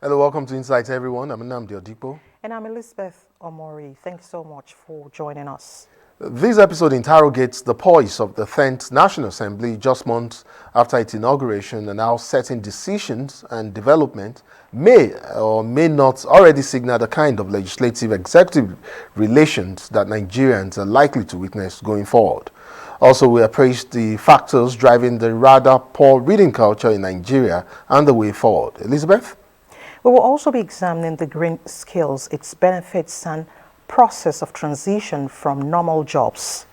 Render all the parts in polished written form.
Hello, welcome to Insights, everyone. I'm Nnamdi Odipo. And I'm Elizabeth Omori. Thanks so much for joining us. This episode interrogates the poise of the 10th National Assembly just months after its inauguration and how certain decisions and development may or may not already signal the kind of legislative-executive relations that Nigerians are likely to witness going forward. Also, we appraised the factors driving the rather poor reading culture in Nigeria and the way forward. Elizabeth? We will also be examining the green skills, its benefits, and process of transition from normal jobs.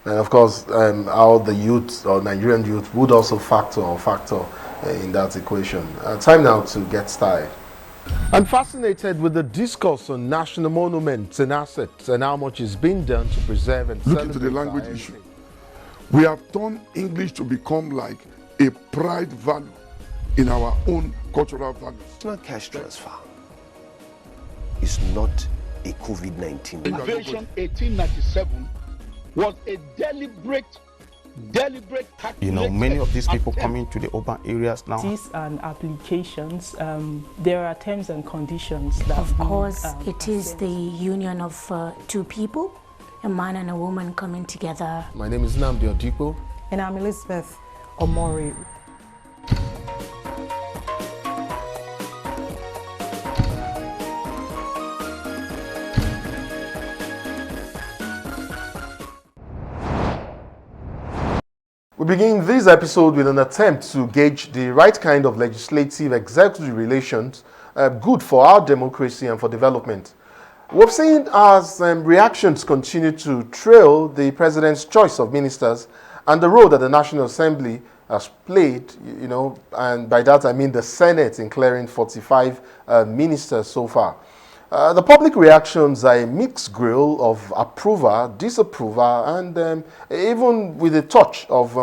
And of course, how the youth or Nigerian youth would also factor in that equation. Time now to get started. I'm fascinated with the discourse on national monuments and assets and how much is being done to preserve and look into the language issue. We have turned English to become like a pride value in our own cultural values. National cash transfer is not a COVID-19. Invasion 1897 was a deliberate You know, many of these people coming to the urban areas now. These and applications, there are terms and conditions that of course it is the union of two people, a man and a woman coming together. My name is Nnamdi Odipo. And I'm Elizabeth Omori. We begin this episode with an attempt to gauge the right kind of legislative-executive relations good for our democracy and for development. We've seen as reactions continue to trail the president's choice of ministers and the role that the National Assembly has played, and by that I mean the Senate in clearing 45 ministers so far. The public reactions are a mixed grill of approval, disapproval, and even with a touch of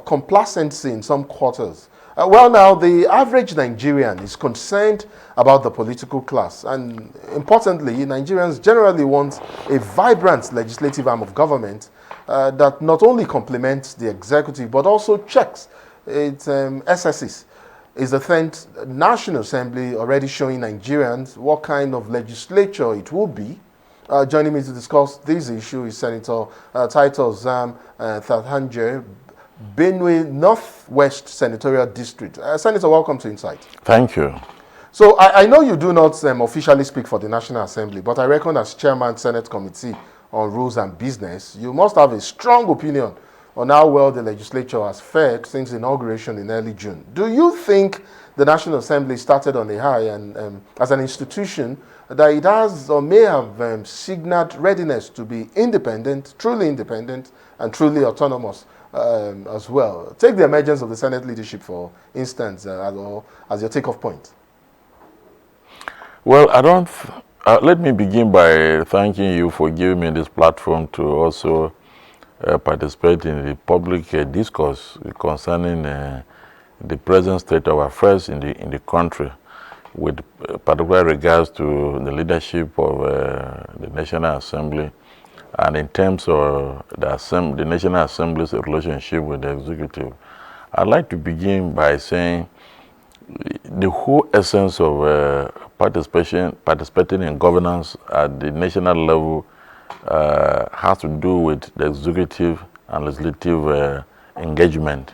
complacency in some quarters. Well, now, the average Nigerian is concerned about the political class, and importantly, Nigerians generally want a vibrant legislative arm of government that not only complements the executive, but also checks its excesses. Is the 10th National Assembly already showing Nigerians what kind of legislature it will be? Joining me to discuss this issue is Senator Titus Thathanje, Benue Northwest Senatorial District. Senator, welcome to Insight. Thank you. So I know you do not officially speak for the National Assembly, but I reckon as Chairman Senate Committee on Rules and Business, you must have a strong opinion on how well the legislature has fared since inauguration in early June. Do you think the National Assembly started on a high and as an institution that it has or may have signaled readiness to be independent, and truly autonomous as well? Take the emergence of the Senate leadership, for instance, as your takeoff point. Well, let me begin by thanking you for giving me this platform to also participate in the public discourse concerning the present state of affairs in the country, with particular regards to the leadership of the National Assembly, and in terms of the National Assembly's relationship with the executive. I'd like to begin by saying the whole essence of participating in governance at the national level has to do with the executive and legislative engagement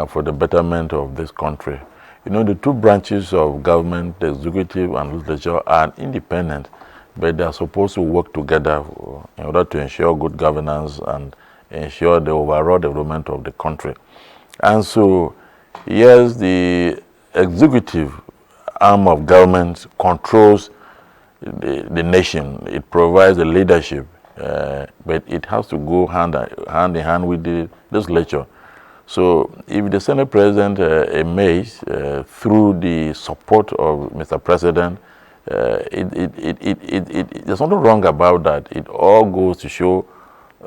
for the betterment of this country. You know, the two branches of government, the executive and legislature, are independent, but they are supposed to work together in order to ensure good governance and ensure the overall development of the country. And so, yes, the executive arm of government controls the nation. It provides the leadership, but it has to go hand in hand with the legislature. So if the Senate President emerges through the support of Mr. President, there's nothing wrong about that. It all goes to show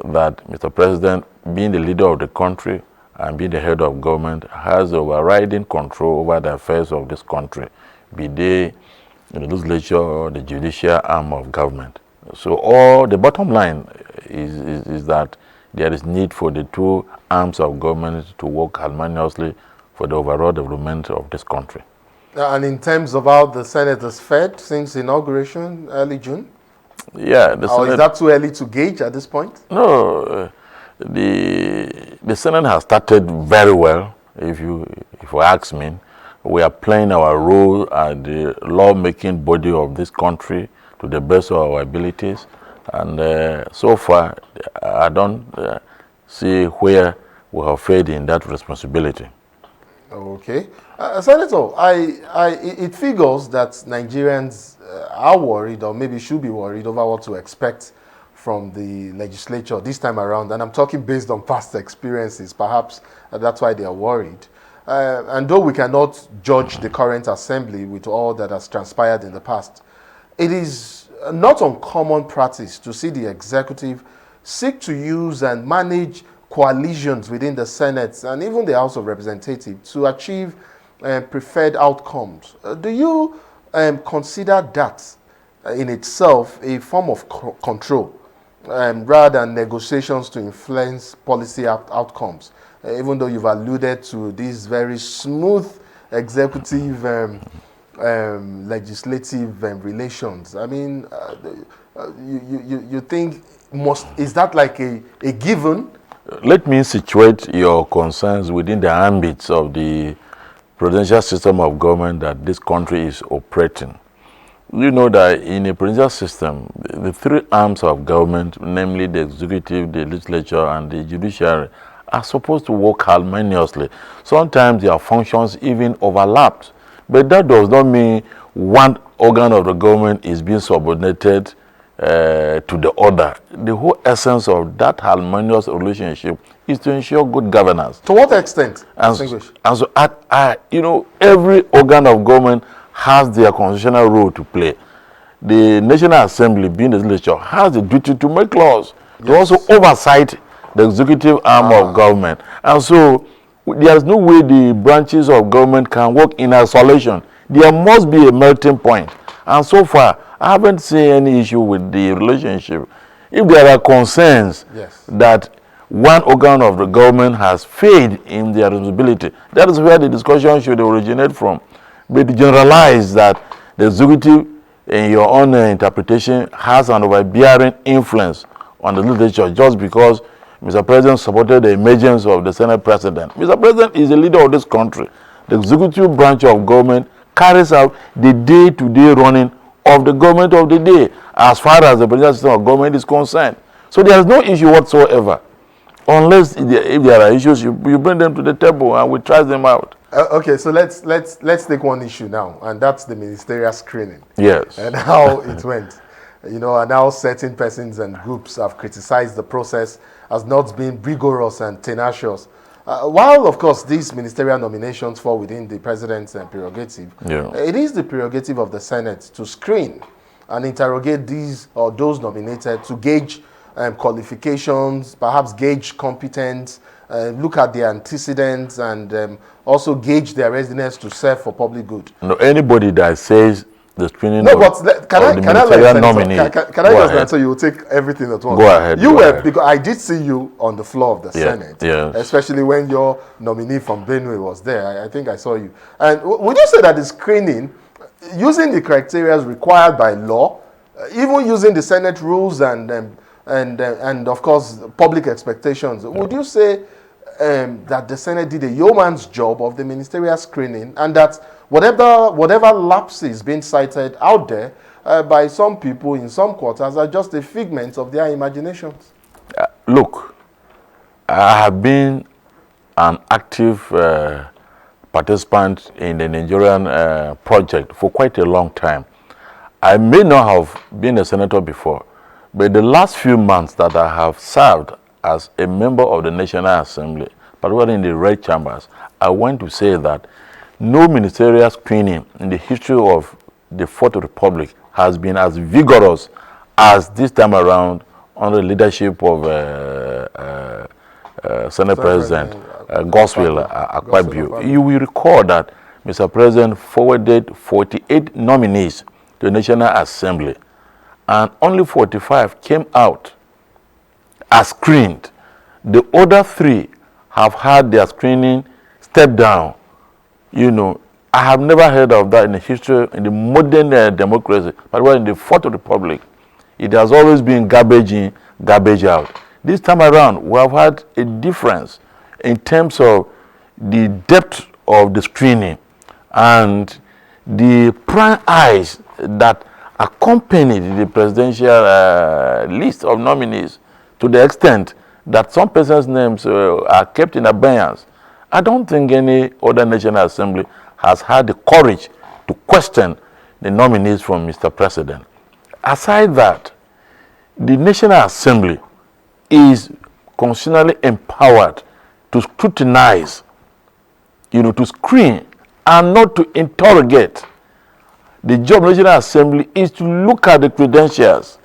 that Mr. President, being the leader of the country and being the head of government, has overriding control over the affairs of this country, be they in the legislature or the judicial arm of government. So the bottom line is that there is need for the two arms of government to work harmoniously for the overall development of this country. And in terms of how the Senate has fared since inauguration, early June? Yeah, Or is that too early to gauge at this point? No, the Senate has started very well. If you ask me, we are playing our role as the lawmaking body of this country to the best of our abilities, and so far, I don't see where we have failed in that responsibility. Okay. Senator, it figures that Nigerians are worried, or maybe should be worried, over what to expect from the legislature this time around. And I'm talking based on past experiences. Perhaps that's why they are worried. And though we cannot judge the current assembly with all that has transpired in the past, it is not uncommon practice to see the executive seek to use and manage coalitions within the Senate and even the House of Representatives to achieve preferred outcomes. Do you consider that in itself a form of control rather than negotiations to influence policy outcomes? Even though you've alluded to these very smooth executive legislative relations. I mean, you think is that like a given? Let me situate your concerns within the ambits of the presidential system of government that this country is operating. You know that in a presidential system, the three arms of government, namely the executive, the legislature, and the judiciary, are supposed to work harmoniously. Sometimes their functions even overlapped. But that does not mean one organ of the government is being subordinated to the other. The whole essence of that harmonious relationship is to ensure good governance. To what extent? And so, you know, every organ of government has their constitutional role to play. The National Assembly, being the legislature, has the duty to make laws, to also oversight the executive arm of government. And so, there is no way the branches of government can work in isolation. There must be a melting point. And so far, I haven't seen any issue with the relationship. If there are concerns that one organ of the government has failed in their responsibility, that is where the discussion should originate from. But to generalize that the executive, in your own interpretation, has an overbearing influence on the legislature just because Mr. President supported the emergence of the Senate President. Mr. President is the leader of this country. The executive branch of government carries out the day-to-day running of the government of the day as far as the presidential system of government is concerned. So there is no issue whatsoever. Unless if there are issues, you bring them to the table and we try them out. Okay, so let's take one issue now, and that's the ministerial screening. Yes. And how it went. You know, and how certain persons and groups have criticized the process as not being rigorous and tenacious. While, of course, these ministerial nominations fall within the president's prerogative, it is the prerogative of the Senate to screen and interrogate these or those nominated to gauge qualifications, perhaps gauge competence, look at their antecedents, and also gauge their readiness to serve for public good. No, anybody that says the screening can I just answer? You will take everything at once. Go ahead. You were, because I did see you on the floor of the Senate, especially when your nominee from Benue was there. I think I saw you. And would you say that the screening, using the criteria required by law, even using the Senate rules and of course public expectations, would you say that the Senate did a yeoman's job of the ministerial screening, and that whatever lapses being cited out there by some people in some quarters are just a figment of their imaginations? Look, I have been an active participant in the Nigerian project for quite a long time. I may not have been a senator before, but the last few months that I have served as a member of the National Assembly, particularly in the red chambers, I want to say that no ministerial screening in the history of the Fourth Republic has been as vigorous as this time around under the leadership of Senate President Godswill Akpabio. You will recall that Mr. President forwarded 48 nominees to the National Assembly, and only 45 came out as screened. The other 3 have had their screening stepped down, you know, I have never heard of that in the history, in the modern democracy, but in the Fourth Republic, it has always been garbage in, garbage out. This time around, we have had a difference in terms of the depth of the screening and the prying eyes that accompanied the presidential list of nominees, to the extent that some persons' names are kept in abeyance. I don't think any other National Assembly has had the courage to question the nominees from Mr. President. Aside that, the National Assembly is constitutionally empowered to scrutinize, to screen and not to interrogate. The job of the National Assembly is to look at the credentials,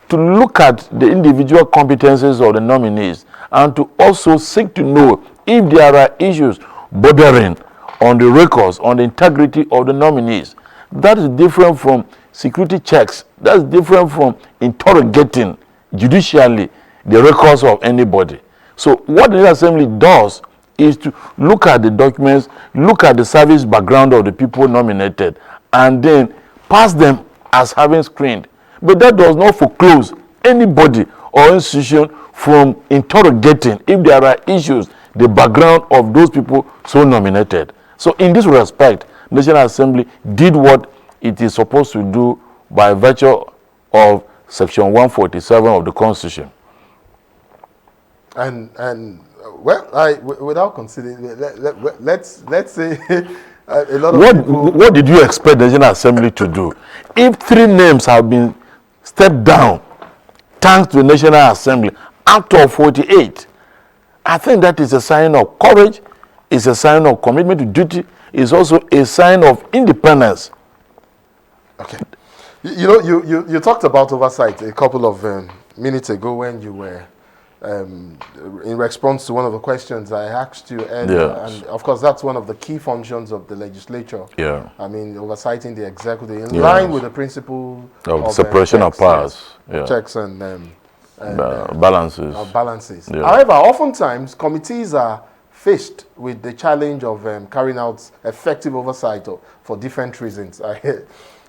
to look at the individual competences of the nominees, and to also seek to know if there are issues bordering on the records, on the integrity of the nominees. That is different from security checks. That's different from interrogating judicially the records of anybody. So what the National Assembly does is to look at the documents, look at the service background of the people nominated, and then pass them as having screened. But that does not foreclose anybody or institution from interrogating, if there are issues, the background of those people so nominated. So in this respect, National Assembly did what it is supposed to do by virtue of Section 147 of the Constitution. And well, without considering, let's say a lot of people. What did you expect the National Assembly to do? If 3 names have been stepped down, thanks to the National Assembly, out of 48, I think that is a sign of courage, it's a sign of commitment to duty, it's also a sign of independence. Okay. You talked about oversight a couple of minutes ago when you were in response to one of the questions I asked you earlier. Yes. And of course, that's one of the key functions of the legislature. Yeah. I mean, oversighting the executive in Yes. line with the principle Of separation of powers. Yes, checks and balances. balances. Yeah. However, oftentimes committees are faced with the challenge of carrying out effective oversight for different reasons.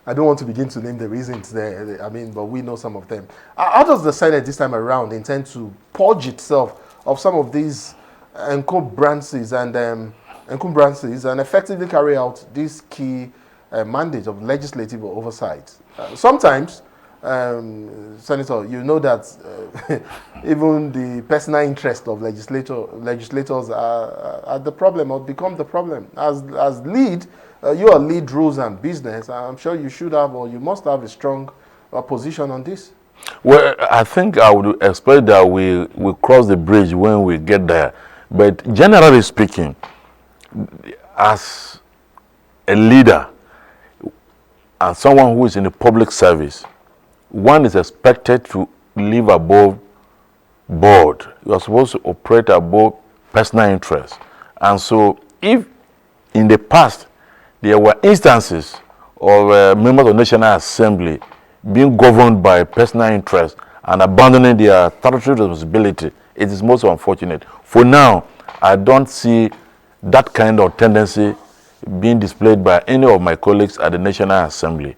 I don't want to begin to name the reasons there, but we know some of them. How does the Senate this time around intend to purge itself of some of these encumbrances and effectively carry out this key mandate of legislative oversight? Sometimes, Senator, you know that even the personal interest of legislators are the problem or become the problem. As lead, you are lead rules and business. I'm sure you should have, or you must have, a strong position on this. Well, I think I would expect that we cross the bridge when we get there. But generally speaking, as a leader and someone who is in the public service, one is expected to live above board. You are supposed to operate above personal interests. And so if in the past there were instances of members of the National Assembly being governed by personal interest and abandoning their statutory responsibility, it is most unfortunate. For now, I don't see that kind of tendency being displayed by any of my colleagues at the National Assembly.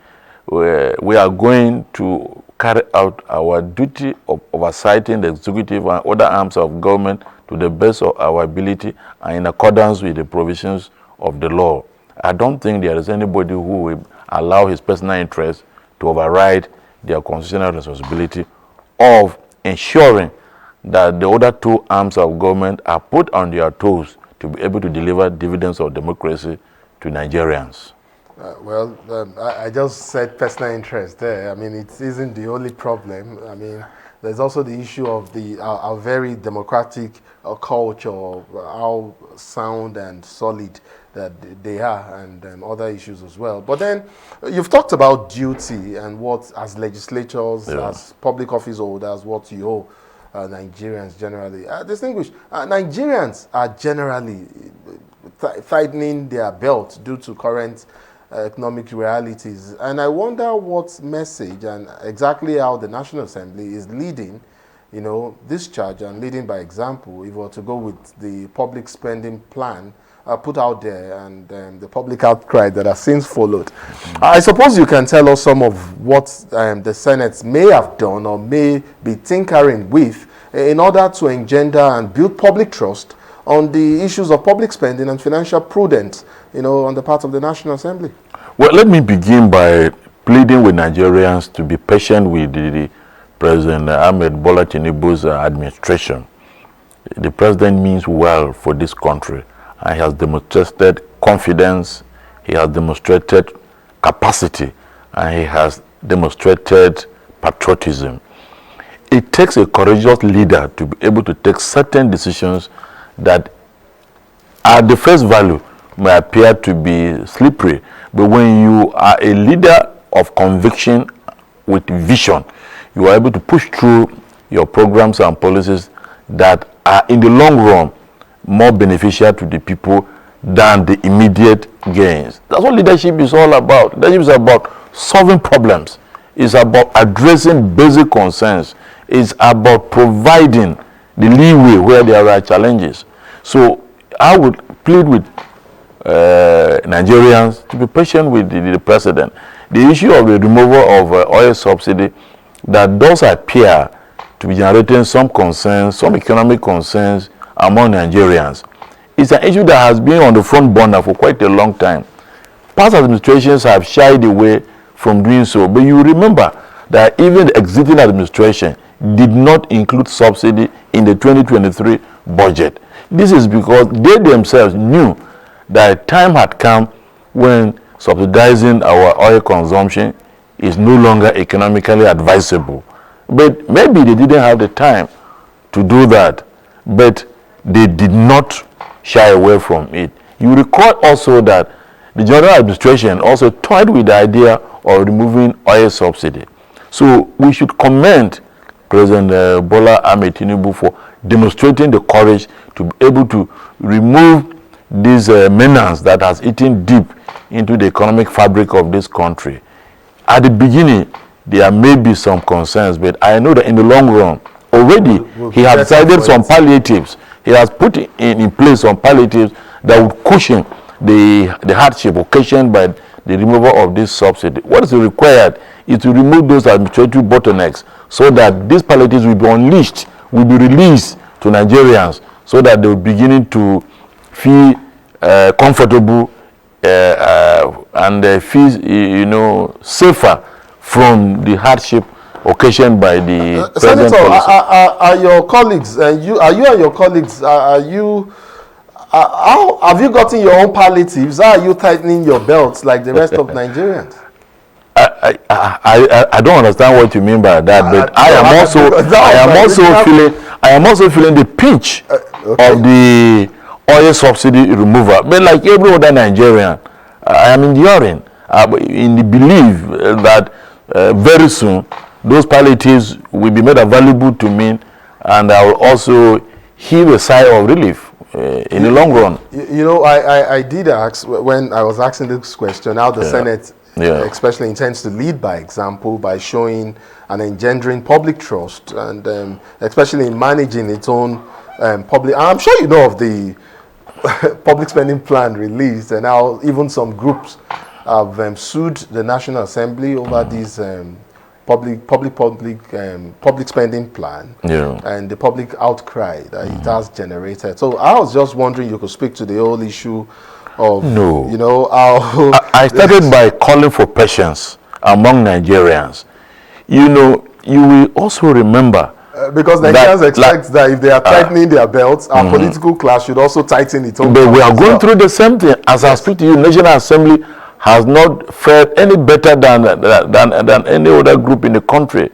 We are going to carry out our duty of oversighting the executive and other arms of government to the best of our ability and in accordance with the provisions of the law. I don't think there is anybody who will allow his personal interest to override their constitutional responsibility of ensuring that the other 2 arms of government are put on their toes to be able to deliver dividends of democracy to Nigerians. I just said personal interest there. It isn't the only problem. There's also the issue of our very democratic culture, how sound and solid that they are, and other issues as well. But then you've talked about duty and what, as legislators, as public office holders, what you owe Nigerians generally. Distinguished, Nigerians are generally tightening their belt due to current economic realities. And I wonder what message and exactly how the National Assembly is leading discharge and leading by example, if we were to go with the public spending plan put out there and the public outcry that has since followed. I suppose you can tell us some of what the Senate may have done or may be tinkering with in order to engender and build public trust on the issues of public spending and financial prudence, on the part of the National Assembly. Well, let me begin by pleading with Nigerians to be patient with the President Ahmed Bola Tinubu's administration. The president means well for this country, and he has demonstrated confidence, he has demonstrated capacity, and he has demonstrated patriotism. It takes a courageous leader to be able to take certain decisions that at the face value may appear to be slippery, but when you are a leader of conviction with vision, you are able to push through your programs and policies that are in the long run more beneficial to the people than the immediate gains. That's what leadership is all about. Leadership is about solving problems. It's about addressing basic concerns. It's about providing the leeway where there are challenges. So I would plead with Nigerians to be patient with the president. The issue of the removal of oil subsidy that does appear to be generating some concerns, some economic concerns among Nigerians. It's an issue that has been on the front burner for quite a long time. Past administrations have shied away from doing so, but you remember that even the exiting administration did not include subsidy in the 2023 budget. This is because they themselves knew that time had come when subsidizing our oil consumption is no longer economically advisable. But maybe they didn't have the time to do that, but they did not shy away from it. You recall also that the general administration also toyed with the idea of removing oil subsidy. So we should commend President Bola Ahmed Tinubu for demonstrating the courage to be able to remove this menace that has eaten deep into the economic fabric of this country. At the beginning, there may be some concerns, but I know that in the long run, already he has decided some palliatives. He has put in place some palliatives that would cushion the hardship occasioned by the removal of this subsidy. What is required is to remove those administrative bottlenecks so that these palliatives will be unleashed, will be released to Nigerians so that they will begin to feel comfortable and feel, safer from the hardship occasioned by the present Senator, policy. are your colleagues, how have you gotten your own palliatives? How are you tightening your belts like the rest of Nigerians? I don't understand what you mean by that, but I am also feeling the pinch of the oil subsidy removal. But like every other Nigerian, I am enduring in the belief that very soon those palliatives will be made available to me, and I will also heave a sigh of relief in the long run. I did ask when I was asking this question how the Senate especially intends to lead by example by showing and engendering public trust and especially in managing its own public. I'm sure you know of the public spending plan released, and now even some groups have sued the National Assembly over this public spending plan and the public outcry that it has generated. So I was just wondering, you could speak to the whole issue of how I started by calling for patience among Nigerians. You will also remember because Nigerians expect that if they are tightening their belts, our political class should also tighten its own. But we are going through the same thing. As I speak to you, National Assembly has not fared any better than any other group in the country.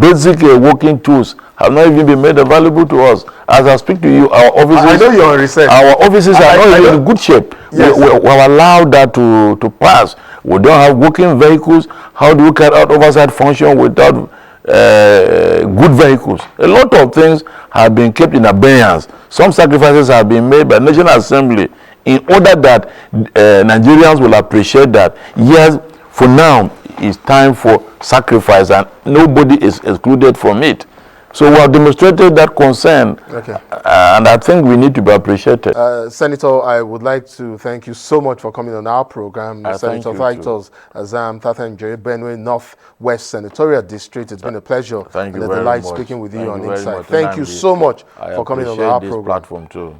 Basic working tools have not even been made available to us. As I speak to you, our offices, I know you're on research. Our offices are not even in good shape. Yes. We allowed that to pass. We don't have working vehicles. How do we carry out oversight function without good vehicles? A lot of things have been kept in abeyance. Some sacrifices have been made by National Assembly in order that Nigerians will appreciate that, yes, for now, it's time for sacrifice and nobody is excluded from it. So we have demonstrated that concern, and I think we need to be appreciated. Senator, I would like to thank you so much for coming on our program. Senator Titus Azam, Tathan Jerry, Benue North West Senatorial District. It's been a pleasure and a delight speaking with you on Inside. Thank you so much for coming on our program. Platform too.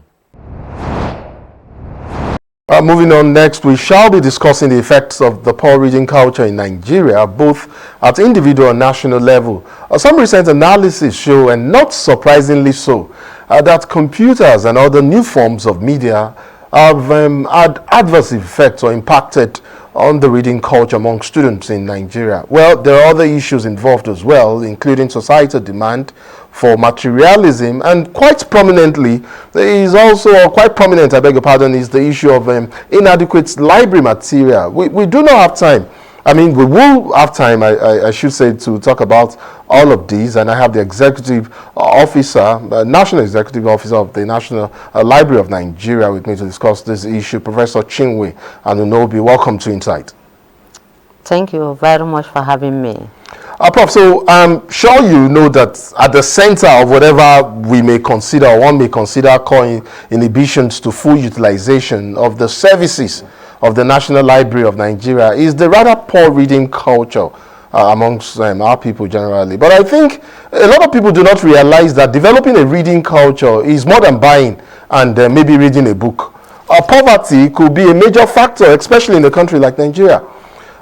Moving on next, we shall be discussing the effects of the poor reading culture in Nigeria, both at individual and national level. Some recent analysis show, and not surprisingly so, that computers and other new forms of media have had adverse effects or impacted on the reading culture among students in Nigeria. Well, there are other issues involved as well, including societal demand for materialism, and quite prominently, is the issue of inadequate library material. We do not have time. I mean, we will have time, I should say, to talk about all of these, and I have the executive officer, national executive officer of the National Library of Nigeria with me to discuss this issue, Professor Chinwe Anunobi. Welcome to Insight. Thank you very much for having me. Prof, so I'm sure you know that at the center of whatever we may consider, or one may consider calling inhibitions to full utilization of the services of the National Library of Nigeria is the rather poor reading culture amongst our people generally. But I think a lot of people do not realize that developing a reading culture is more than buying and maybe reading a book. Poverty could be a major factor, especially in a country like Nigeria.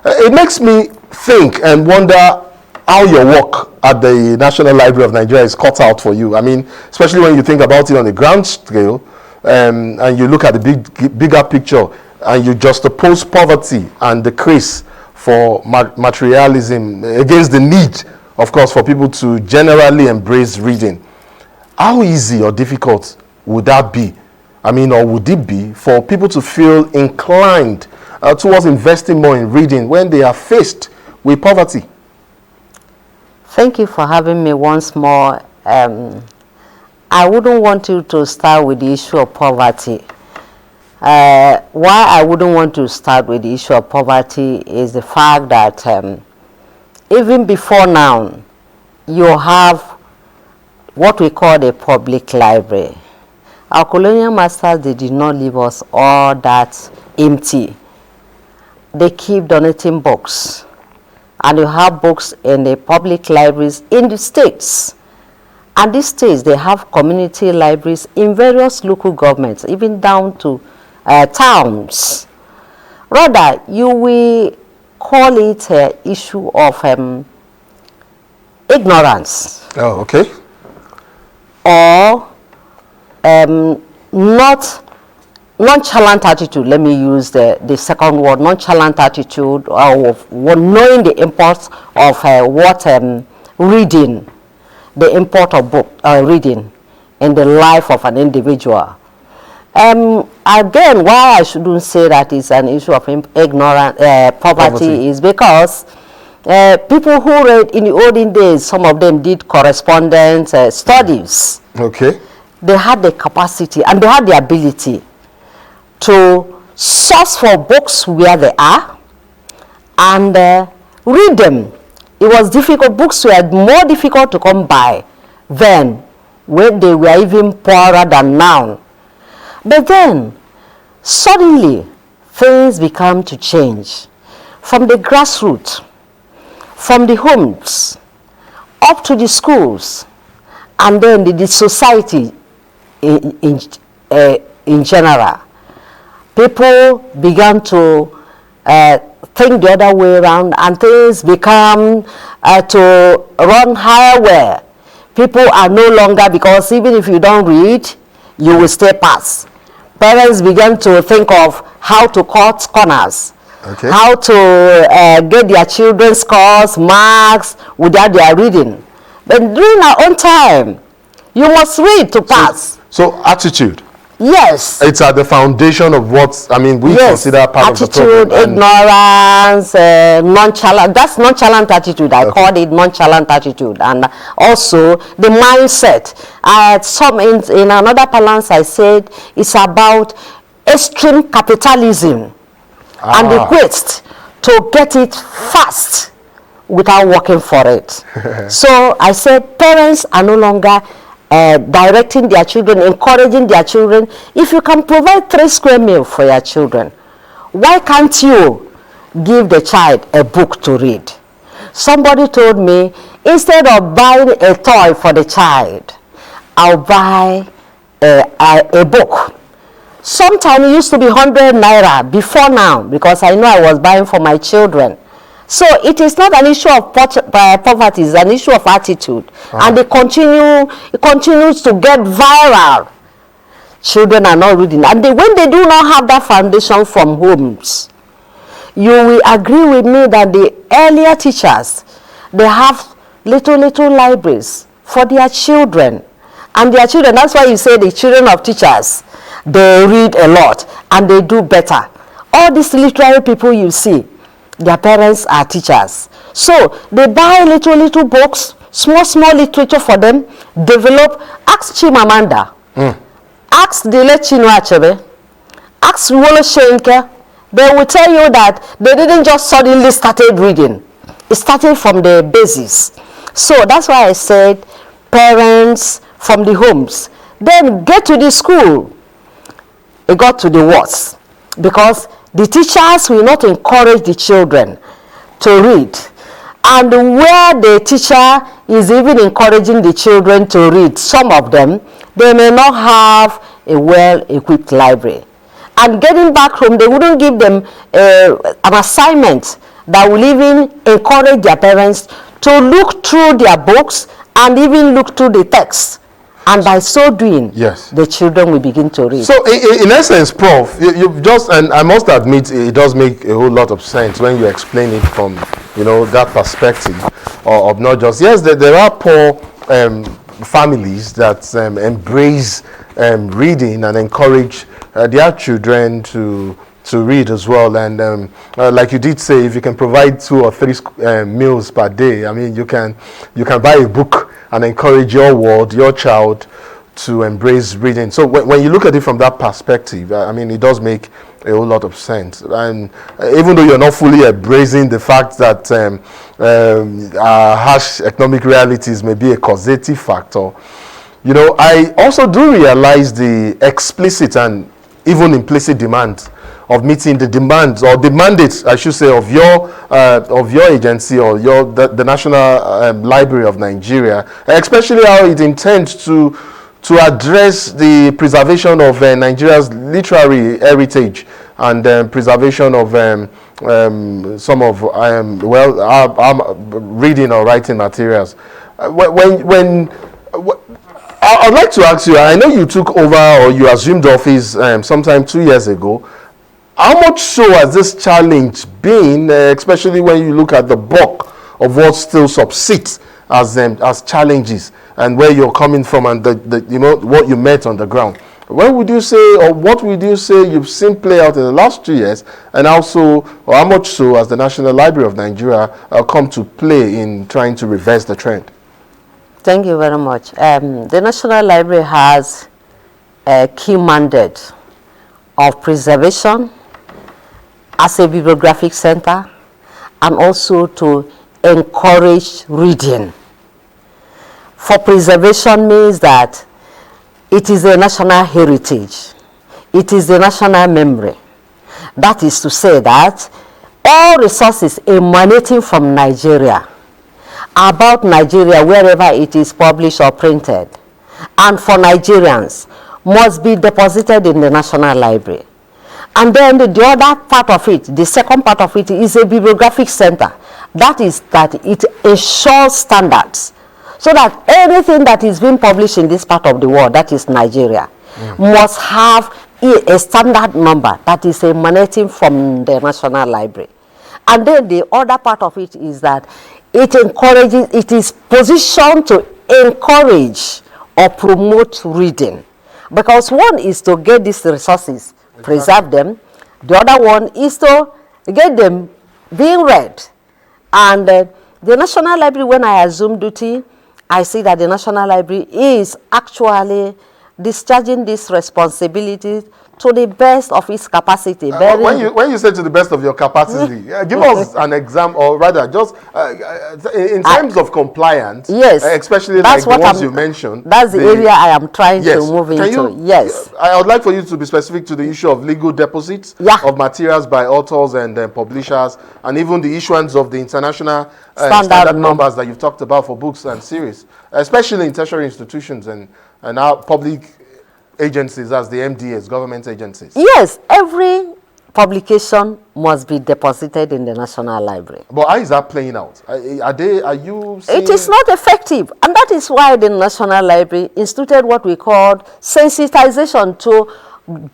It makes me think and wonder how your work at the National Library of Nigeria is cut out for you. I mean, especially when you think about it on the ground scale, and you look at the bigger picture, and you juxtapose poverty and the craze for materialism against the need, of course, for people to generally embrace reading. How easy or difficult would that be? I mean, or would it be for people to feel inclined towards investing more in reading when they are faced with poverty? Thank you for having me once more. I wouldn't want you to start with the issue of poverty. Why I wouldn't want to start with the issue of poverty is the fact that even before now, you have what we call the public library. Our colonial masters, they did not leave us all that empty. They keep donating books. And you have books in the public libraries in the states. And these states, they have community libraries in various local governments, even down to towns. Rather, you will call it an issue of ignorance. Oh, okay. Or nonchalant attitude. Let me use the second word, nonchalant attitude, of knowing the import of reading, the import of reading in the life of an individual. Again, why I shouldn't say that it's an issue of poverty is because people who read in the olden days, some of them did correspondence studies. Okay. They had the capacity and they had the ability to source for books where they are and read them. It was difficult. Books were more difficult to come by then, when they were even poorer than now. But then, suddenly, things began to change. From the grassroots, from the homes, up to the schools, and then the society in general. People began to think the other way around, and things become to run higher where people are no longer, because even if you don't read, you will stay pass. Parents began to think of how to cut corners, how to get their children's scores, marks without their reading. But during our own time, you must read to pass. So attitude. Yes. It's at the foundation of what, I mean, we consider part of the problem. Attitude, ignorance, nonchalant. That's nonchalant attitude. I called it nonchalant attitude. And also the mindset. In another balance, I said it's about extreme capitalism and the quest to get it fast without working for it. So I said parents are no longer directing their children, encouraging their children. If you can provide 3 square meals for your children, why can't you give the child a book to read? Somebody told me, instead of buying a toy for the child, I'll buy a book. Sometimes it used to be 100 naira before now, because I know I was buying for my children. So it is not an issue of poverty, it's an issue of attitude. And it continues to get viral. Children are not reading. And when they do not have that foundation from homes, you will agree with me that the earlier teachers, they have little libraries for their children. And their children, that's why you say the children of teachers, they read a lot and they do better. All these literary people you see, their parents are teachers. So they buy little books, small literature for them, develop. Ask Chimamanda, ask Dele Chinua Achebe, ask Wole Soyinka. They will tell you that they didn't just suddenly started reading. It started from the basis. So that's why I said parents from the homes, then get to the school. It got to the worst, because the teachers will not encourage the children to read. And where the teacher is even encouraging the children to read, some of them, they may not have a well-equipped library. And getting back home, they wouldn't give them an assignment that will even encourage their parents to look through their books and even look through the text. And by so doing, yes, the children will begin to read. So in essence, Prof, you've just, and I must admit, it does make a whole lot of sense when you explain it from, that perspective of not just, yes, there are poor families that embrace reading and encourage their children to read as well. And like you did say, if you can provide 2 or 3 meals per day, I mean, you can buy a book and encourage your child to embrace reading. So when you look at it from that perspective, I mean, it does make a whole lot of sense. And even though you're not fully embracing the fact that harsh economic realities may be a causative factor, I also do realize the explicit and even implicit demand of meeting the demands, or the mandates, I should say, of your agency, or the National Library of Nigeria, especially how it intends to address the preservation of Nigeria's literary heritage and preservation of some of our reading or writing materials. I'd like to ask you, I know you took over, or you assumed office sometime 2 years ago. How much so has this challenge been, especially when you look at the bulk of what still subsists as challenges, and where you're coming from, and what you met on the ground? What would you say, or what would you say you've seen play out in the last 2 years, and also, or how much so has the National Library of Nigeria come to play in trying to reverse the trend? Thank you very much. The National Library has a key mandate of preservation as a bibliographic center, and also to encourage reading. For preservation means that it is a national heritage. It is the national memory. That is to say that all resources emanating from Nigeria, about Nigeria, wherever it is published or printed, and for Nigerians, must be deposited in the National Library. And then the other part of it, the second part of it, is a bibliographic center. That is that it ensures standards, so that anything that is being published in this part of the world, that is Nigeria, must have a standard number that is emanating from the National Library. And then the other part of it is that it is positioned to encourage or promote reading. Because one is to get these resources, preserve them. The other one is to get them being read. And the National Library, when I assume duty, I see that the National Library is actually discharging this responsibility to the best of its capacity. When you say to the best of your capacity, give us an example, or rather, just in terms of compliance. Yes, especially that's like the ones you mentioned. That's the area I am trying to move into. Yes, I would like for you to be specific to the issue of legal deposits of materials by authors and publishers, and even the issuance of the international standard numbers that you've talked about for books and series, especially in tertiary institutions and our public agencies as the MDAs, government agencies. Yes, every publication must be deposited in the National Library. But how is that playing out? Are you seeing... It is not effective, and that is why the National Library instituted what we called sensitization, to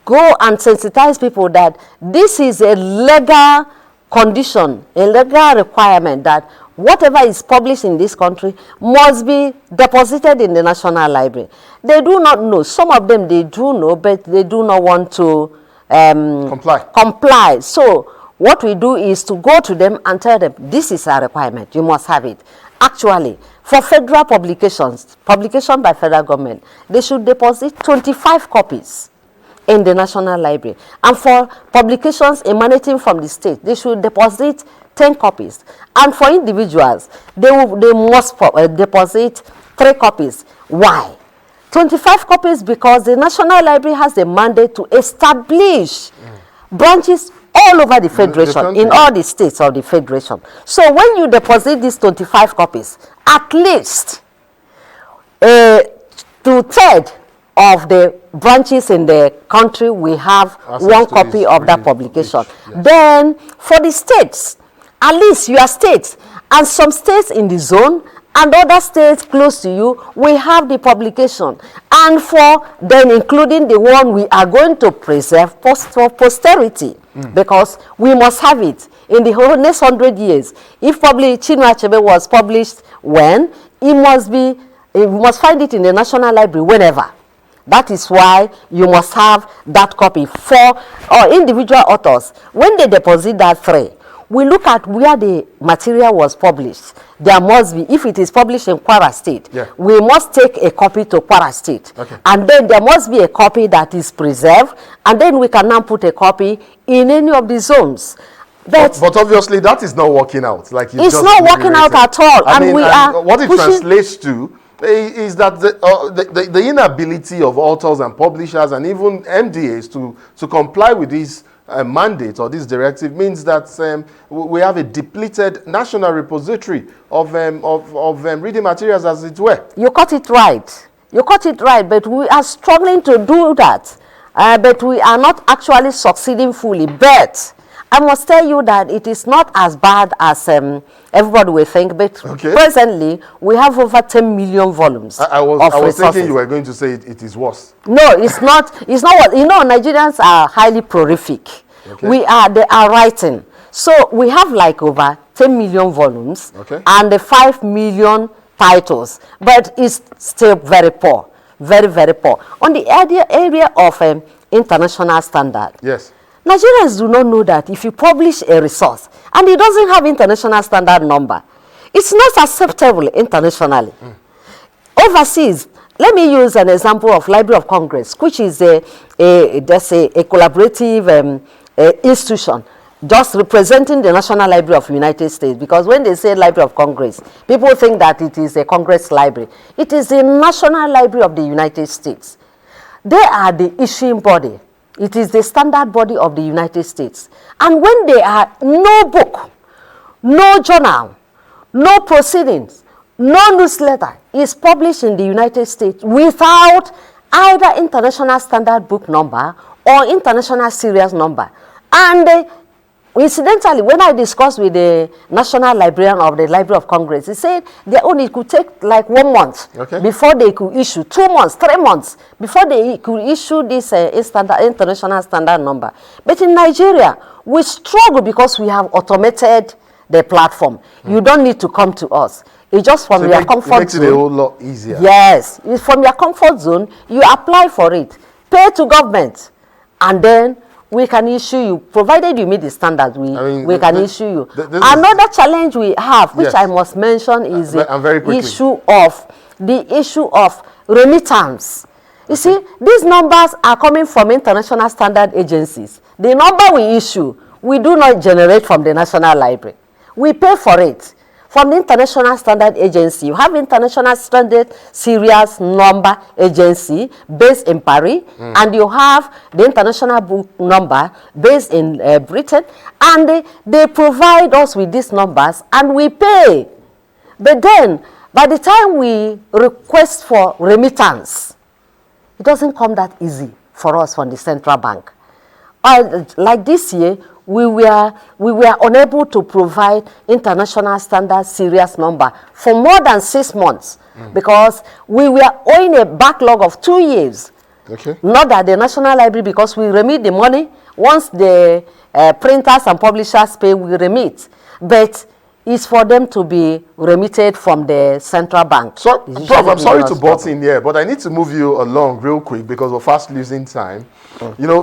go and sensitize people that this is a legal condition, a legal requirement, that whatever is published in this country must be deposited in the National Library. They do not know. Some of them, they do know, but they do not want to comply. So what we do is to go to them and tell them, this is a requirement, you must have it. Actually, for federal publications, publication by federal government, they should deposit 25 copies in the National Library. And for publications emanating from the state, they should deposit 10 copies. And for individuals, they must deposit 3 copies. Why? 25 copies because the National Library has the mandate to establish branches all over the Federation, in all the states of the Federation. So when you deposit these 25 copies, at least 2/3 of the branches in the country will have one copy of that publication. Then for the states, at least your states and some states in the zone and other states close to you will have the publication. And for then including the one we are going to preserve for posterity, because we must have it in the whole next 100 years. If probably Chinua Achebe was published when, it must find it in the National Library whenever. That is why you must have that copy. For individual authors, when they deposit that 3, we look at where the material was published. There must be, if it is published in Kwara State, we must take a copy to Kwara State. And then there must be a copy that is preserved, and then we can now put a copy in any of the zones. But obviously that is not working out. It's not working out at all. And what it translates to is that the inability of authors and publishers and even MDAs to comply with these mandate or this directive means that we have a depleted national repository of reading materials, as it were. You got it right. You got it right, but we are struggling to do that. But we are not actually succeeding fully. But I must tell you that it is not as bad as everybody will think. But presently, we have over 10 million volumes. I was thinking you were going to say it is worse. No, it's not. It's not what you know. Nigerians are highly prolific. They are writing. So we have like over 10 million volumes and 5 million titles, but it's still very poor, very, very poor. On the area of international standard, Nigerians do not know that if you publish a resource and it doesn't have international standard number, it's not acceptable internationally. Overseas, let me use an example of Library of Congress, which is a collaborative institution just representing the National Library of the United States, because when they say Library of Congress, people think that it is a Congress library. It is the National Library of the United States. They are the issuing body. It is the standard body of the United States. And when there are no book, no journal, no proceedings, no newsletter is published in the United States without either international standard book number or international serial number. And incidentally, when I discussed with the National Librarian of the Library of Congress, he said it could take like 1 month before they could issue, 2 months, 3 months before they could issue this international standard number. But in Nigeria, we struggle because we have automated the platform. You don't need to come to us. It's just from your comfort zone. It makes it a whole lot easier. Yes, it's from your comfort zone. You apply for it, pay to government, and then we can issue you, provided you meet the standards, we can issue you. Another challenge we have, which I must mention, is the issue of remittance. You see, these numbers are coming from international standard agencies. The number we issue, we do not generate from the National Library. We pay for it from the International Standard Agency. You have International Standard Serials Number Agency based in Paris, and you have the International Book Number based in Britain, and they provide us with these numbers, and we pay. But then, by the time we request for remittance, it doesn't come that easy for us from the central bank. Like this year, we were unable to provide international standard serious number for more than 6 months because we were owing a backlog of 2 years. Okay. Not at the National Library, because we remit the money. Once the printers and publishers pay, we remit. But it's for them to be remitted from the central bank. So, Prof, I'm sorry to butt in here, but I need to move you along real quick because we're fast losing time. You know,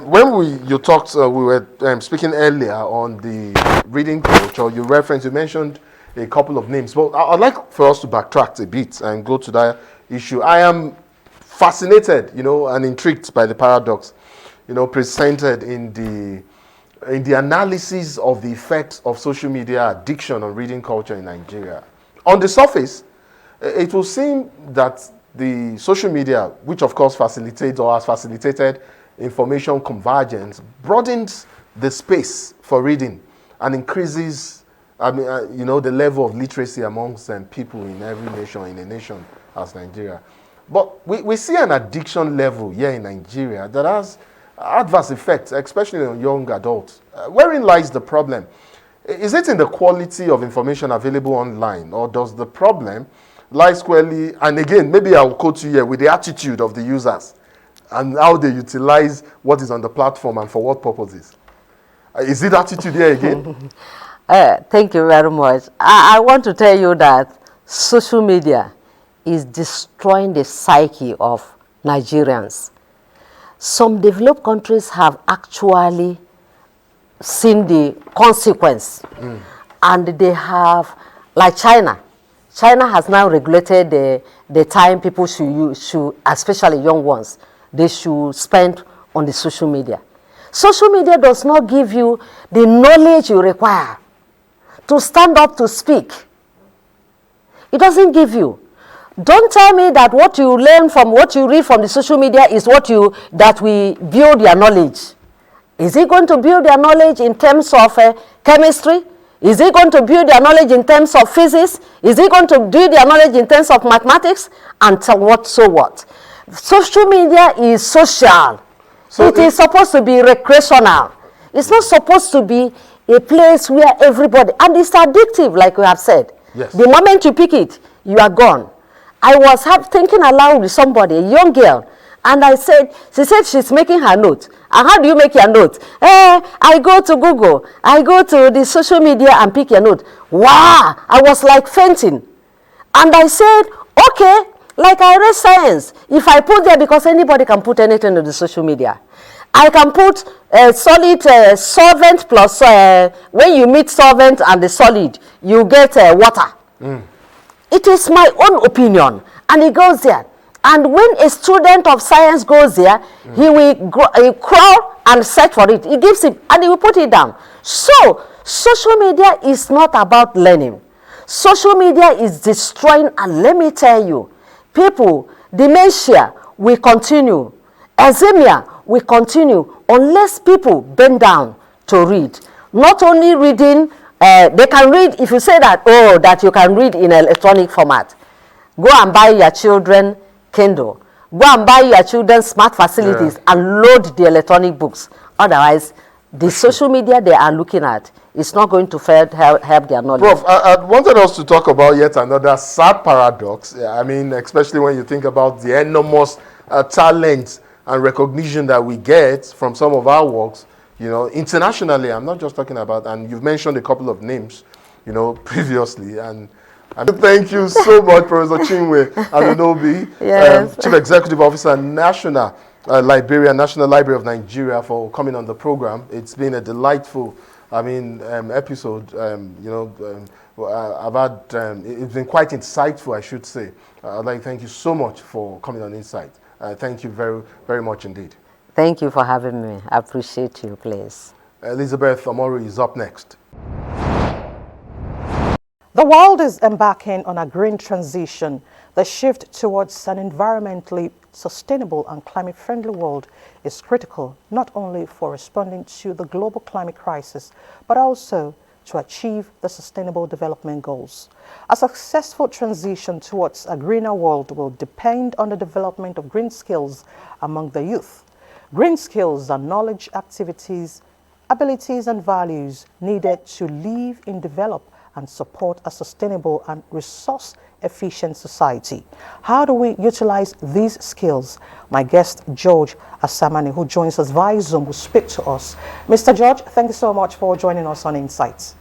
when you talked, we were speaking earlier on the reading culture, you mentioned a couple of names, but I'd like for us to backtrack a bit and go to that issue. I am fascinated, and intrigued by the paradox, presented in the analysis of the effects of social media addiction on reading culture in Nigeria. On the surface, it will seem that the social media, which of course facilitates or has facilitated information convergence, broadens the space for reading and increases, the level of literacy amongst people in every nation, in a nation as Nigeria. But we see an addiction level here in Nigeria that has adverse effects, especially on young adults. Wherein lies the problem? Is it in the quality of information available online, or does the problem lie squarely, and again, maybe I'll quote you here, with the attitude of the users and how they utilize what is on the platform and for what purposes? Is it attitude here again? Thank you very much. I want to tell you that social media is destroying the psyche of Nigerians. Some developed countries have actually seen the consequence, and they have, like China. China has now regulated the time people should, especially young ones, they should spend on the social media. Social media does not give you the knowledge you require to stand up to speak. It doesn't give you. Don't tell me that what you learn from what you read from the social media is that we build your knowledge. Is it going to build your knowledge in terms of chemistry? Is it going to build your knowledge in terms of physics? Is it going to build your knowledge in terms of mathematics? And so what? Social media is social. So it is supposed to be recreational. It's not supposed to be a place where everybody, and it's addictive, like we have said. Yes. The moment you pick it, you are gone. I was thinking aloud with somebody, a young girl, and she said she's making her note. And how do you make your note? I go to Google, I go to the social media and pick your note. Wow, I was like fainting. And I said, okay, like I read science. If I put there, because anybody can put anything to the social media. I can put solid solvent plus, when you mix solvent and the solid, you get water. It is my own opinion, and it goes there. And when a student of science goes there, he will crawl and search for it. He gives it, and he will put it down. So, social media is not about learning. Social media is destroying, and let me tell you, people, dementia will continue. Alzheimer will continue unless people bend down to read. Not only reading, they can read, if you say that, that you can read in electronic format. Go and buy your children Kindle. Go and buy your children smart facilities and load the electronic books. Otherwise, the social media they are looking at is not going to help their knowledge. Prof, I wanted us to talk about yet another sad paradox. I mean, especially when you think about the enormous talent and recognition that we get from some of our works, internationally. I'm not just talking about, and you've mentioned a couple of names, previously. And thank you so much, Professor Chinwe Anunobi, Yes. Chief Executive Officer, National Library of Nigeria, for coming on the program. It's been a delightful, episode. It's been quite insightful, I should say. I'd like to thank you so much for coming on Insight. Thank you very, very much indeed. Thank you for having me. I appreciate you, please. Elizabeth Omoru is up next. The world is embarking on a green transition. The shift towards an environmentally sustainable and climate-friendly world is critical not only for responding to the global climate crisis, but also to achieve the Sustainable Development Goals. A successful transition towards a greener world will depend on the development of green skills among the youth. Green skills are knowledge, activities, abilities, and values needed to live and develop and support a sustainable and resource-efficient society. How do we utilize these skills? My guest, George Asamani, who joins us via Zoom, will speak to us. Mr. George, thank you so much for joining us on Insights.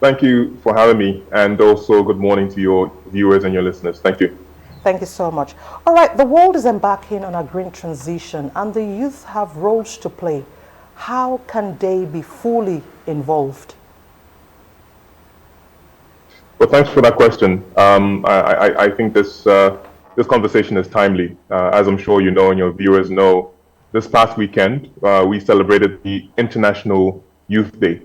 Thank you for having me, and also good morning to your viewers and your listeners. Thank you. Thank you so much. All right, the world is embarking on a green transition, and the youth have roles to play. How can they be fully involved? Well, thanks for that question. I think this conversation is timely. As I'm sure you know and your viewers know, this past weekend we celebrated the International Youth Day.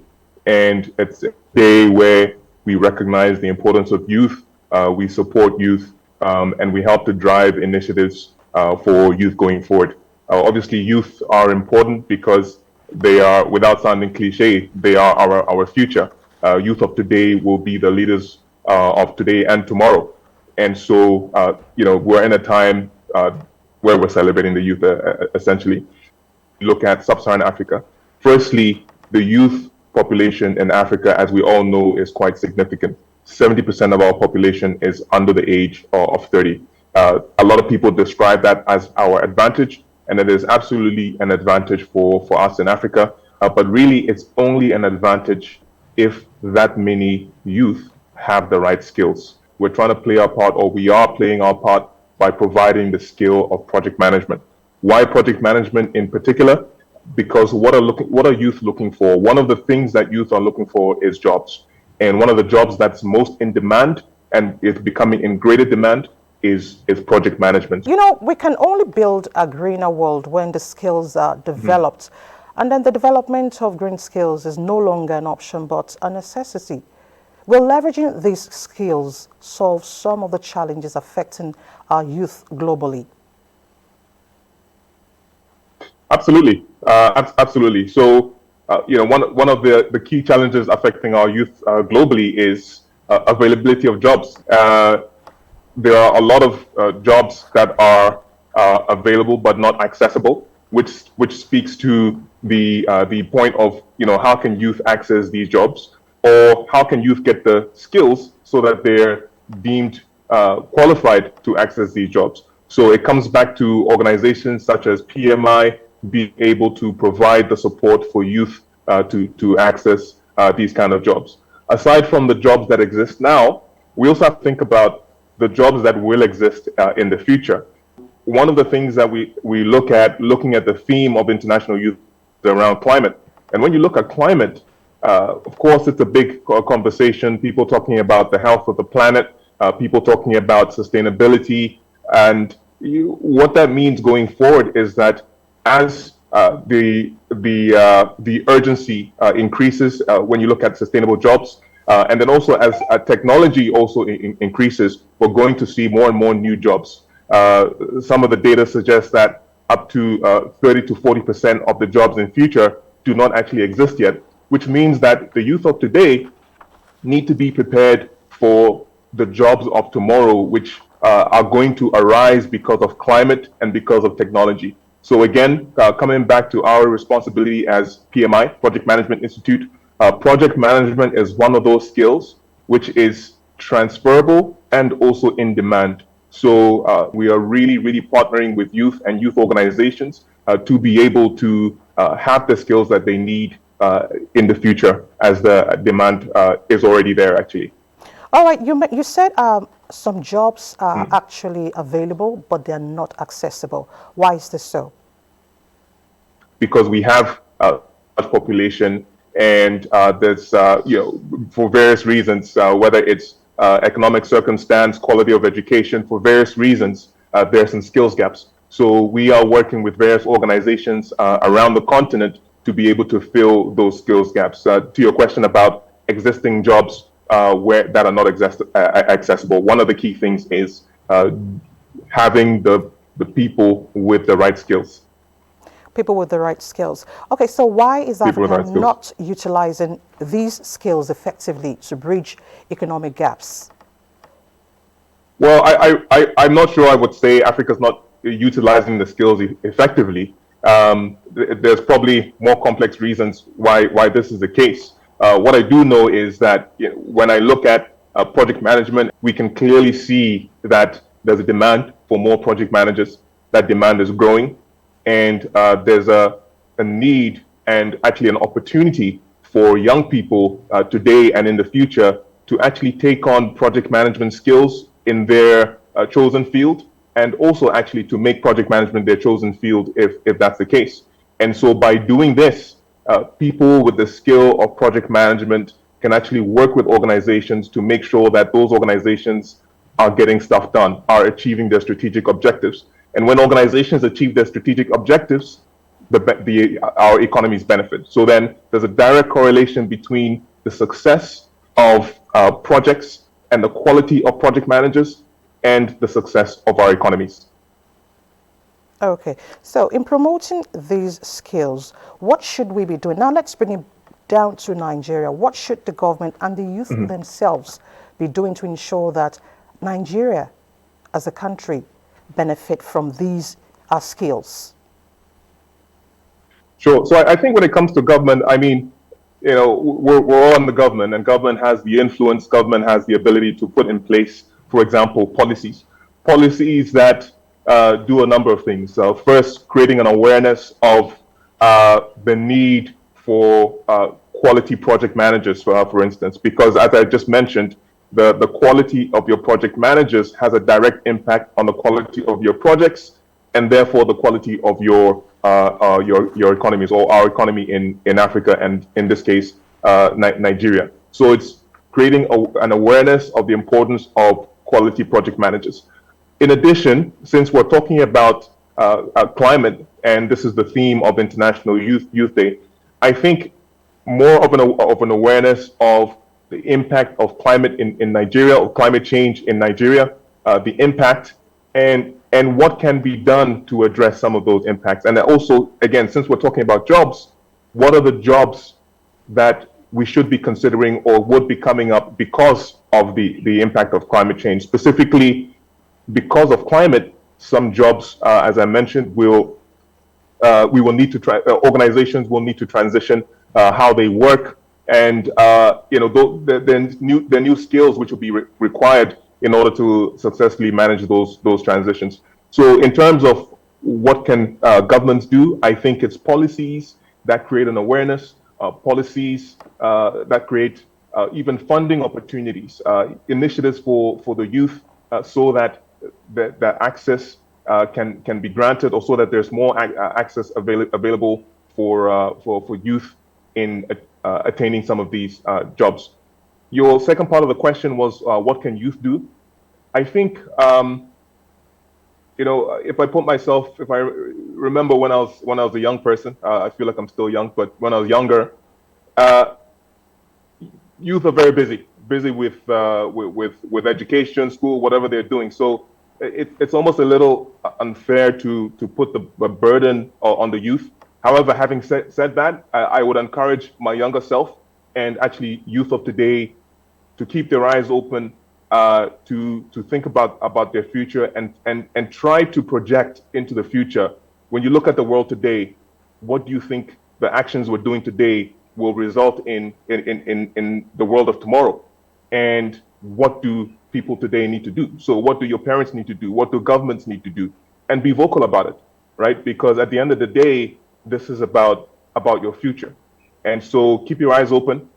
And it's a day where we recognize the importance of youth, we support youth, and we help to drive initiatives for youth going forward. Obviously, youth are important because they are, without sounding cliche, they are our future. Youth of today will be the leaders of today and tomorrow. And so, we're in a time where we're celebrating the youth, essentially. Look at sub-Saharan Africa. Firstly, the youth population in Africa, as we all know, is quite significant. 70% of our population is under the age of 30. A lot of people describe that as our advantage, and it is absolutely an advantage for us in Africa. But really, it's only an advantage if that many youth have the right skills. We're trying to play our part, or we are playing our part, by providing the skill of project management. Why project management in particular? Because what are youth looking for? One of the things that youth are looking for is jobs. And one of the jobs that's most in demand and is becoming in greater demand is project management. You know, we can only build a greener world when the skills are developed. And then the development of green skills is no longer an option, but a necessity. Will leveraging these skills solve some of the challenges affecting our youth globally? Absolutely, absolutely. So, one of the key challenges affecting our youth globally is availability of jobs. There are a lot of jobs that are available but not accessible, which speaks to the point of how can youth access these jobs, or how can youth get the skills so that they're deemed qualified to access these jobs. So it comes back to organizations such as PMI being able to provide the support for youth to access these kind of jobs. Aside from the jobs that exist now, we also have to think about the jobs that will exist in the future. One of the things that we look at, looking at the theme of International Youth, is around climate. And when you look at climate, of course, it's a big conversation. People talking about the health of the planet, people talking about sustainability, and what that means going forward is that as the urgency increases when you look at sustainable jobs, and then also as technology also increases, we're going to see more and more new jobs. Some of the data suggests that up to 30 to 40% of the jobs in future do not actually exist yet, which means that the youth of today need to be prepared for the jobs of tomorrow, which are going to arise because of climate and because of technology. So again, coming back to our responsibility as PMI, Project Management Institute, project management is one of those skills which is transferable and also in demand. So we are really, really partnering with youth and youth organizations to be able to have the skills that they need in the future, as the demand is already there, actually. All right, you said some jobs are actually available, but they're not accessible. Why is this so? Because we have a large population, and there's, for various reasons, whether it's economic circumstance, quality of education, for various reasons, there are some skills gaps. So we are working with various organizations around the continent to be able to fill those skills gaps. To your question about existing jobs that are not accessible, one of the key things is having the people with the right skills. People with the right skills. Okay, so why is Africa not utilizing these skills effectively to bridge economic gaps? Well, I'm not sure I would say Africa's not utilizing the skills effectively. There's probably more complex reasons why this is the case. What I do know is that when I look at project management, we can clearly see that there's a demand for more project managers. That demand is growing, and there's a need and actually an opportunity for young people today and in the future to actually take on project management skills in their chosen field, and also actually to make project management their chosen field if that's the case. And so by doing this, people with the skill of project management can actually work with organizations to make sure that those organizations are getting stuff done, are achieving their strategic objectives. And when organizations achieve their strategic objectives, our economies benefit. So then there's a direct correlation between the success of projects and the quality of project managers and the success of our economies. Okay, so in promoting these skills, what should we be doing? Now let's bring it down to Nigeria. What should the government and the youth themselves be doing to ensure that Nigeria as a country benefit from these skills? Sure. So I think when it comes to government, I mean, we're all in the government, and government has the influence, government has the ability to put in place, for example, policies that do a number of things. First, creating an awareness of the need for quality project managers, for instance, because as I just mentioned, the quality of your project managers has a direct impact on the quality of your projects, and therefore the quality of your economies, or our economy in Africa, and in this case, Nigeria. So it's creating an awareness of the importance of quality project managers. In addition, since we're talking about climate, and this is the theme of International Youth Day, I think more of an awareness of the impact of climate in Nigeria, or climate change in Nigeria, the impact, and what can be done to address some of those impacts. And also, again, since we're talking about jobs, what are the jobs that we should be considering or would be coming up because of the impact of climate change? Specifically, because of climate, some jobs, as I mentioned, we will need to organizations will need to transition how they work, and the new skills which will be required in order to successfully manage those transitions. So in terms of what can governments do, I think it's policies that create an awareness, policies that create even funding opportunities, initiatives for the youth, so that access can be granted, or so that there's more access available for youth in attaining some of these jobs. Your second part of the question was, what can youth do? I think, if I remember when I was a young person, I feel like I'm still young, but when I was younger, youth are very busy with education, school, whatever they're doing. So it's almost a little unfair to put the burden on the youth. However, having said that, I would encourage my younger self, and actually youth of today, to keep their eyes open, to think about their future, and try to project into the future. When you look at the world today, what do you think the actions we're doing today will result in the world of tomorrow? And what do people today need to do? So what do your parents need to do? What do governments need to do? And be vocal about it, right? Because at the end of the day, this is about your future. And so keep your eyes open,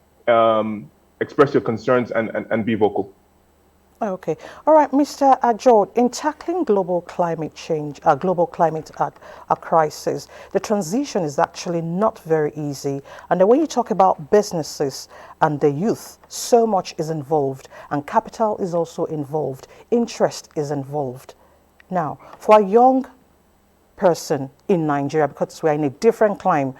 express your concerns, and be vocal. Okay. All right, Mr. Ajod, in tackling global climate change, global climate crisis, the transition is actually not very easy. And then when you talk about businesses and the youth, so much is involved, and capital is also involved, interest is involved. Now, for a young person in Nigeria, because we're in a different climate.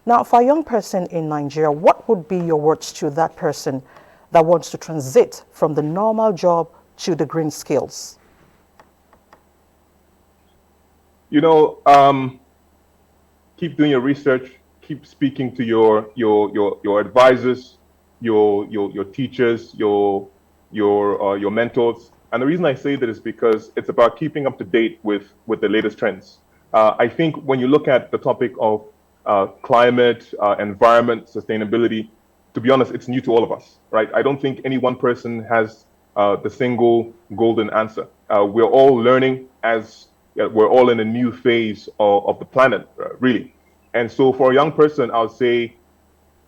Now, for a young person in Nigeria, what would be your words to that person that wants to transit from the normal job to the green skills? You know, keep doing your research, keep speaking to your advisors, your teachers, your mentors. And the reason I say that is because it's about keeping up to date with the latest trends. I think when you look at the topic of climate, environment, sustainability, to be honest, it's new to all of us, right? I don't think any one person has the single golden answer. We're all learning as we're all in a new phase of the planet, really. And so for a young person, I would say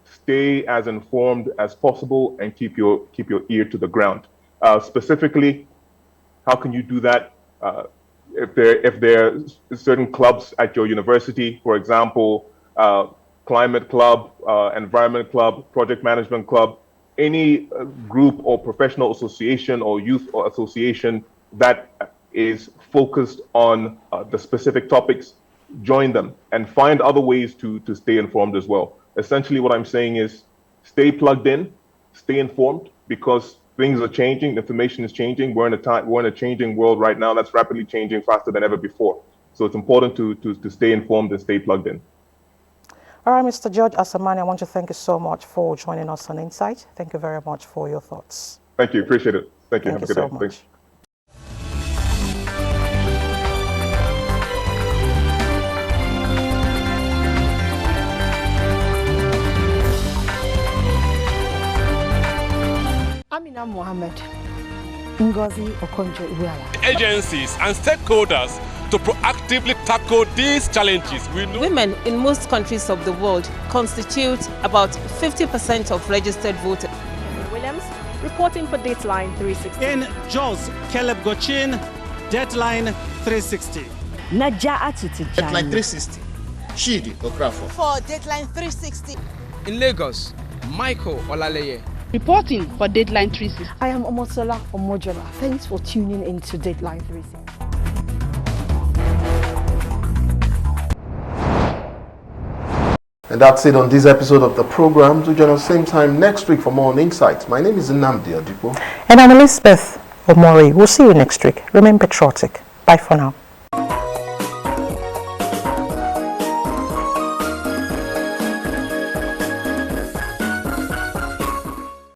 stay as informed as possible and keep your ear to the ground. Specifically, how can you do that? If there are certain clubs at your university, for example, climate club, environment club, project management club, any group or professional association or youth or association that is focused on the specific topics, join them and find other ways to stay informed as well. Essentially what I'm saying is stay plugged in, stay informed, because things are changing, information is changing. We're in a changing world right now that's rapidly changing faster than ever before. So it's important to stay informed and stay plugged in. All right, Mr. George Asamani, I want to thank you so much for joining us on Insight. Thank you very much for your thoughts. Thank you, appreciate it. Thank you, Thank have you a good so day. much. Thanks. Amina Mohammed, Ngozi Okonjo-Iweala. Agencies and stakeholders to proactively tackle these challenges. Women in most countries of the world constitute about 50% of registered voters. Williams, reporting for Dateline 360. In Jos, Caleb Gochin, Dateline 360. Naja'atu Tijani. Dateline 360. Shidi Okrafo. For Dateline 360. In Lagos, Michael Olaleye. Reporting for Dateline 360. I am Omosola Omojola. Thanks for tuning in to Dateline 360. And that's it on this episode of the program. Do join us same time next week for more on Insights. My name is Nnamdi Odipo. And I'm Elizabeth Omori. We'll see you next week. Remain patriotic. Bye for now.